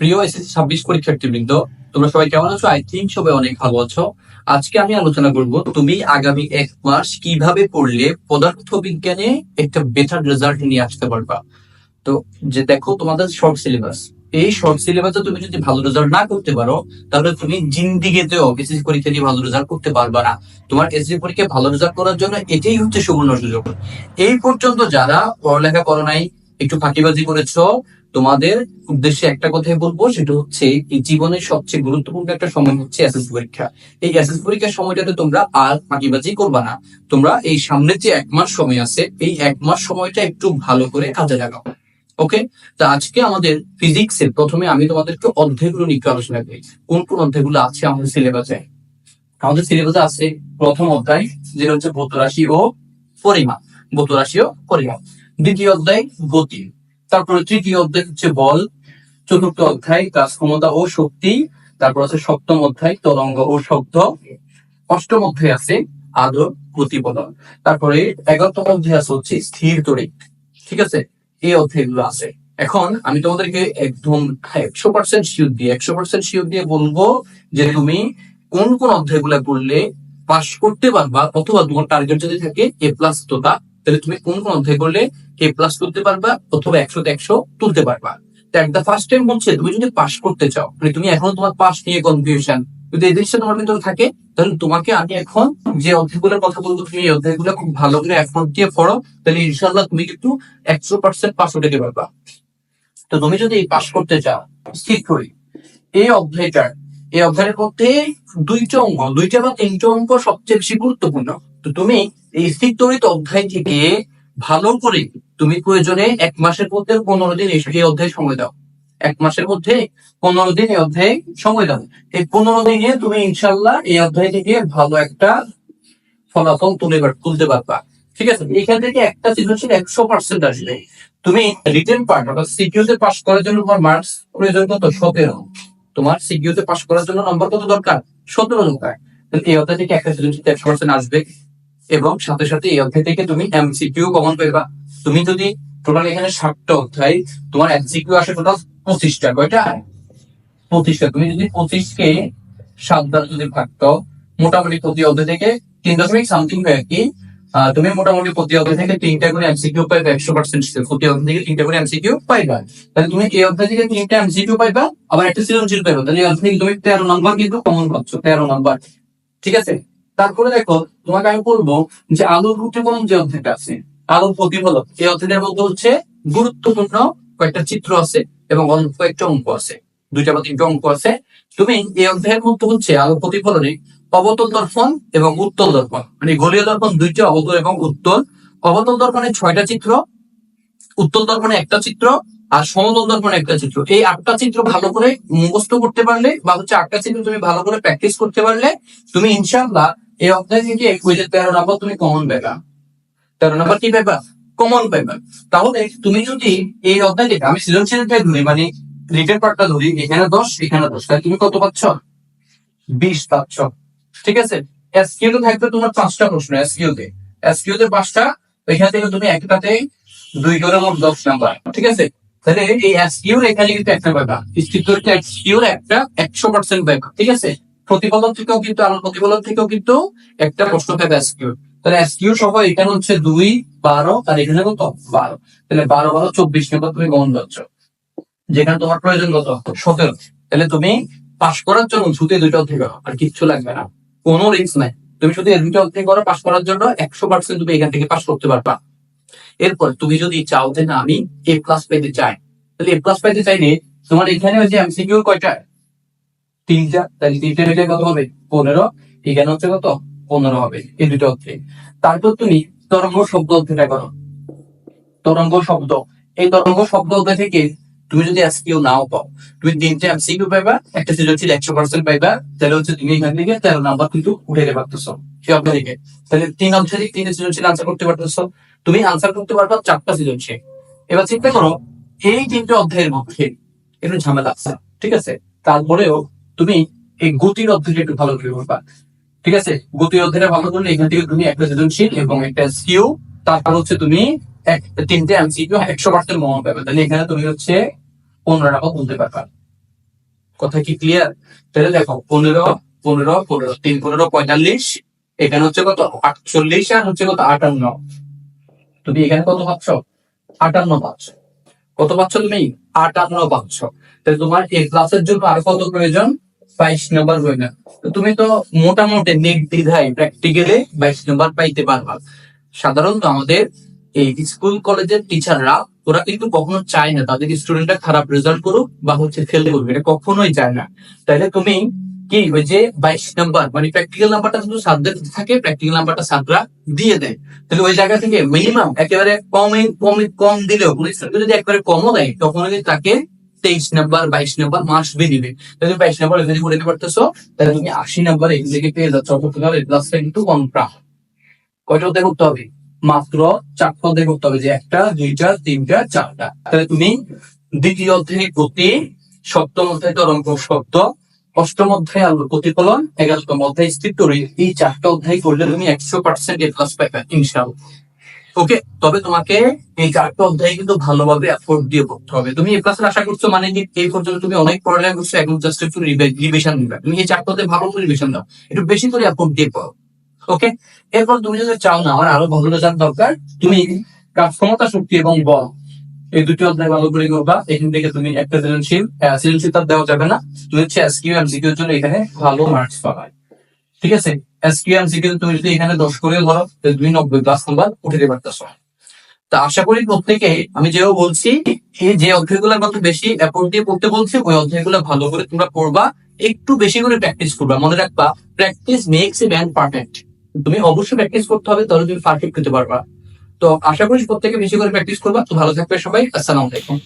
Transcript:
প্রিয় SSC 26 পরীক্ষার্থীবৃন্দ, তোমরা সবাই কেমন আছো? আই থিঙ্ক সবাই অনেক ভালো আছো। আজকে আমি আলোচনা করব তুমি আগামী 1 মাস কিভাবে পড়লে পদার্থ বিজ্ঞানে একটা বেটার রেজাল্ট নিয়ে আসতে পারবা। তো যে দেখো, তোমাদের শর্ট সিলেবাস, এই শর্ট সিলেবাসে তুমি যদি ভালো রেজাল্ট না করতে পারো, তাহলে তুমি জিন্দিগিতেও এসএসসি পরীক্ষা দিয়ে ভালো রেজাল্ট করতে পারবা না। তোমার এসএসসি পরীক্ষায় ভালো রেজাল্ট করার জন্য এটাই হচ্ছে সুবর্ণ সুযোগ। এই পর্যন্ত যারা পড়ালেখা করো নাই, একটু ফাঁকিবাজি করেছো, তোমাদের উদ্দেশ্যে একটা কথাই বলবো, সেটা হচ্ছে এই জীবনের সবচেয়ে গুরুত্বপূর্ণ একটা সময় হচ্ছে এসএসসি পরীক্ষা। এই এসএসসি পরীক্ষার সময়টাতে তোমরা আর ফাঁকিবাজি করবা না। তোমরা এই সামনে যে 1 মাস সময় আছে, এই 1 মাস সময়টা একটু ভালো করে কাজে লাগাও। ওকে, তো আজকে আমাদের ফিজিক্সের প্রথমে আমি তোমাদেরকে অধ্যায়গুলো নিয়ে আলোচনা করি। কোন কোন অধ্যায়গুলো আছে আমাদের সিলেবাসে? আমাদের সিলেবাসে আছে প্রথম অধ্যায়, যেটা হচ্ছে ভৌত রাশি ও পরিমাপ। ভৌত রাশি ও পরিমাপ। দ্বিতীয় অধ্যায় গতি। তারপরে তৃতীয় অধ্যায় হচ্ছে বল। চতুর্থ অধ্যায় কাজ ক্ষমতা ও শক্তি। তারপর আছে সপ্তম অধ্যায় তরঙ্গ ও শব্দ। অষ্টম অধ্যায় আছে আলোর প্রতিফলন। তারপরে 11তম অধ্যায় আছে হচ্ছে স্থির তড়িৎ। ঠিক আছে, এই অধ্যায়গুলো আছে। এখন আমি তোমাদেরকে একদম 100% শিওর দিয়ে বলবো যে তুমি কোন কোন অধ্যায়গুলো করলে পাস করতে পারবা, অথবা তোমার টার্গেট যদি থাকে A+ তোলা, তাহলে তুমি কোন কোন অধ্যায় করলে A+ তুলতে পারবা, অথবা 100তে 100 তুলতে পারবা। এট দ্য ফার্স্ট টাইম বলছে, তুমি যদি পাস করতে চাও, মানে তুমি এখনো তোমার পাস নিয়ে কনফিউশন, যদি এই জিনিসটা তোমার ভিতরে থাকে, তাহলে তোমাকে আমি এখন যে অধ্যায়গুলোর কথা বলবো, তুমি এই অধ্যায়গুলো খুব ভালো করে এফোর্ট দিয়ে পড়ো, তাহলে ইনশাল্লাহ তুমি কিন্তু 100% পাস হতে পারবা। তো তুমি যদি পাস করতে চাও, স্থির করি এই অধ্যায়ের মধ্যে দুইটা বা তিনটা অঙ্ক সবচেয়ে বেশি গুরুত্বপূর্ণ। তো তুমি এই স্থির তড়িৎ অধ্যায় থেকে ভালো করে তুমি প্রয়োজনে 1 মাসের মধ্যে 15 দিন এই অধ্যায় সময় দাও। 1 মাসের মধ্যে 15 দিন এই অধ্যায় সময় দাও। এই 15 দিনে তুমি ইনশাল্লাহ এই অধ্যায় থেকে ভালো একটা ফলাফল তুলতে পারবা। ঠিক আছে, এখান থেকে একটা সৃজনশীল 100% আসবে। তুমি রিটেন পার্ট অর্থাৎ সিকিউ তে পাস করার জন্য তোমার মার্কস প্রয়োজন কত? 17। তোমার সিকিউ তে পাস করার জন্য নম্বর কত দরকার? 17 দরকার। এই অধ্যায় থেকে একটা সৃজনশীল 100% আসবে, এবং সাথে সাথে এই অধ্যায় থেকে তুমি এমসিকিউ কমন পাইবা। তুমি যদি টোটাল এখানে 7টা অধ্যায়, তোমার এমসিকিউ আসে টোটাল 25টা। কয়টা? 25টা। তুমি যদি 25কে 7 দ্বারা যদি ভাগ দাও, মোটামুটি প্রতি অধ্যায় থেকে 3.something হয় কি, তুমি মোটামুটি প্রতি অধ্যায় থেকে 3টা করে এমসিকিউ পাইবা। 100% প্রতি অধ্যায় থেকে 3টা করে এমসিকিউ পাইবা। তাহলে তুমি এই অধ্যায় থেকে 3টা এমসিকিউ পাইবা, আবার একটা সৃজনশীল পাইবা। তাহলে এই অধ্যায় থেকে তুমি 13 নম্বর কিন্তু কমন পাচ্ছ, 13 নম্বর। ঠিক আছে, তারপরে দেখো, তোমাকে আমি বলবো যে আলোর প্রতিফলন যে অধ্যায়টা আছে, আলোর প্রতিফলন, এই অধ্যায়ের মধ্যে হচ্ছে গুরুত্বপূর্ণ কয়েকটা চিত্র আছে এবং কয়েকটা অঙ্ক আছে, 2টা বা 3টা অঙ্ক আছে। তুমি এই অধ্যায়ের মধ্যে হচ্ছে আলোর প্রতিফলনে অবতল দর্পণ এবং উত্তল দর্পণ, মানে গোলীয় দর্পণ 2টা, অবতল এবং উত্তল। অবতল দর্পণে 6টা চিত্র, উত্তল দর্পণে একটা চিত্র, আর সমতল দর্পণে একটা চিত্র। এই 8টা চিত্র ভালো করে মুখস্থ করতে পারলে, বা হচ্ছে 8টা চিত্র তুমি ভালো করে প্র্যাকটিস করতে পারলে, তুমি ইনশাআল্লাহ এই অধ্যায় থেকে 13 নম্বর তুমি কমন পাইবা। 13 নম্বর কি পাইবা? কমন পাইবা। তাহলে তুমি যদি এই অধ্যায় থেকে, আমি সৃজনশীলটা ধরি, মানে রিটেন পার্টটা ধরি, এখানে 10 এখানে 10, তাহলে তুমি কত পাচ্ছ? 20 পাচ্ছ। ঠিক আছে, এসকিউ তে থাকবে তোমার 5টা প্রশ্ন। এসকিউ তে 5টা, এখান থেকে তুমি একটাতে 2 করে মোট 10 নাম্বার। ঠিক আছে, তাহলে এই এসকিউ এখানে কিন্তু একটা পাইবা, স্থিরতরিতে এসকিউ একটা 100% পাইবা। ঠিক আছে, প্রতিফলন থেকেও কিন্তু, আলোর প্রতিফলন থেকেও কিন্তু একটা প্রশ্ন পাইবা এসকিউ। তাহলে এসকিউ সহ এখানে হচ্ছে 2, 12, আর এখানে কত? 12। তাহলে 12 12 24 নম্বর তুমি কমন পাচ্ছ, যেখানে তোমার প্রয়োজন কত? 17। তাহলে তুমি পাস করার জন্য শুধু 2টা অধ্যায় করো, আর কিচ্ছু লাগবে না, কোনো রিস্ক নাই। তুমি শুধু 2টা অধ্যায় করো, পাস করার জন্য 100% তুমি এখান থেকে পাস করতে পারবা। এরপর তুমি যদি চাও যে না, আমি A+ পেতে চাই, তাহলে A+ পেতে চাইলে তোমার এখানে ওই যে এমসিকিউ কয়টা? 3টা। তাহলে 3টা মিলে কত হবে? 15। এখানে হচ্ছে কত? 15 হবে এই 2টা অধ্যায়। তারপর তুমি তরঙ্গ শব্দ অধ্যায়টা করো। তরঙ্গ শব্দ, এই তরঙ্গ শব্দ অধ্যায় থেকে তুমি যদি এসকিউ নাও পাও, তুমি 3টা এমসিকিউ পাইবা, একটা সৃজনশীল 100% পাইবা। তাহলে হচ্ছে তুমি এখান থেকে 13 নাম্বার কিন্তু উঠে যেতে পারতেছো সেই অধ্যায় থেকে। তাহলে 3 অধ্যায় থেকে 3 সৃজনশীল আনসার করতে পারতেছো। তুমি আনসার করতে পারবা 4টা সৃজনশীল। এবার চিন্তা করো, এই 3টে অধ্যায়ের মধ্যে একটু ঝামেলা আছে। ঠিক আছে, তারপরেও তুমি এই গতির অধ্যায়টা একটু ভালো করে করবা। ঠিক আছে, গতির অধ্যায়টা ভালো করলে এখান থেকে তুমি একটা সৃজনশীল এবং একটা এসকিউ, তারপর হচ্ছে তুমি 3টে এমসিকিউ 100% মনে পাবে। তাহলে এখানে তুমি হচ্ছে 15 নাম্বার তুলতে পারবা। কথা কি ক্লিয়ার? তাহলে দেখো 15 15 15 3 15 45, এখানে হচ্ছে কত 48 আর হচ্ছে কত 58। তুমি এখানে কত পাচ্ছ? 58 পাচ্ছ। কত পাচ্ছ তুমি? 58 পাচ্ছ। তাহলে তোমার এ ক্লাসের জন্য আর কত প্রয়োজন? 22 নাম্বার প্রয়োজন। তো তুমি তো মোটামুটি নির্দ্বিধায় প্র্যাকটিক্যালি 22 নাম্বার পাইতে পারবা। সাধারণত আমাদের এই স্কুল কলেজের টিচাররা ওরা কিন্তু কখনো চায় না তাদের স্টুডেন্টরা খারাপ রেজাল্ট করুক বা হচ্ছে ফেল করবে, এটা কখনোই চায় না। তাহলে তুমি কি ওই যে 22 নাম্বার মানে প্র্যাকটিক্যাল নাম্বারটা শুধু সাবজেক্ট থাকে, প্র্যাকটিক্যাল নাম্বারটা ছাত্ররা দিয়ে দেয়। তাহলে ওই জায়গা থেকে মিনিমাম একেবারে কম দিলেও কোনো স্টুডেন্ট যদি একবারে কমও দেয় তখন তাকে 23 নাম্বার 22 নাম্বার মাস্ট দিবে। তাহলে 22 নাম্বার এখানে করে নিতে পারতেছো, তাহলে তুমি 80 নাম্বার এখান থেকে পেয়ে যাচ্ছ। অর্থাৎ এই ক্লাসটা কিন্তু কনফার্ম। কয়টা অধ্যায় করতে হবে? মাত্র 4টা অধ্যায় করতে হবে, যে 1টা 2টা 3টা 4টা। তাহলে তুমি দ্বিতীয় অধ্যায় গতি, সপ্তম অধ্যায় তরঙ্গ শব্দ, অষ্টম অধ্যায় আলোর প্রতিফলন, 11তম অধ্যায় স্থির তরঙ্গ, এই 4টা অধ্যায় করলে তুমি 100% এ প্লাস পাবে ইনশাআল্লাহ। ওকে, তবে তোমাকে এই 4টা অধ্যায় কিন্তু ভালোভাবে এফোর্ট দিয়ে পড়তে হবে। তুমি এ প্লাসের আশা করছো মানে কি এই পর্যন্ত তুমি অনেক পড়ালেখা করছো, এখন জাস্ট একটু রিভিশন নিবে। তুমি এই 4টা অধ্যায় ভালো করে রিভিশন দাও, একটু বেশি করে এফোর্ট দিয়ে পড়ো। ওকে, এরপর তুমি যদি চাও না আমার আরো ভালো রেজাল্ট দরকার, তুমি কাজ ক্ষমতা শক্তি এবং বল এই দুটি অধ্যায় ভালো করে করবা। এখান থেকে তুমি একটা সৃজনশীল তার দেওয়া যাবে না, তুমি হচ্ছে এসকিউ এমসিকিউ এর জন্য এখানে ভালো মার্কস পাবা। ঠিক আছে, এসকিউ এমসিকিউ তুমি যদি এখানে 10 করে ধরো তাহলে তুমি 90 প্লাস নাম্বার উঠাতে পারতেছো। তা আশা করি প্রত্যেকে আমি যেও বলছি এই যে অধ্যায়গুলোর মতো বেশি এফোর্ট দিয়ে পড়তে বলছি ওই অধ্যায়গুলো ভালো করে তোমরা পড়বা, একটু বেশি করে প্র্যাকটিস করবা। মনে রাখবা practice makes a man perfect. তুমি অবশ্যই প্র্যাকটিস করতে হবে, তাহলে তুমি পারফেক্ট হতে পারবা। তো আশা করি প্রত্যেকে বেশি করে প্র্যাকটিস করবা। তো ভালো থাকবে সবাই, আসসালামু আলাইকুম।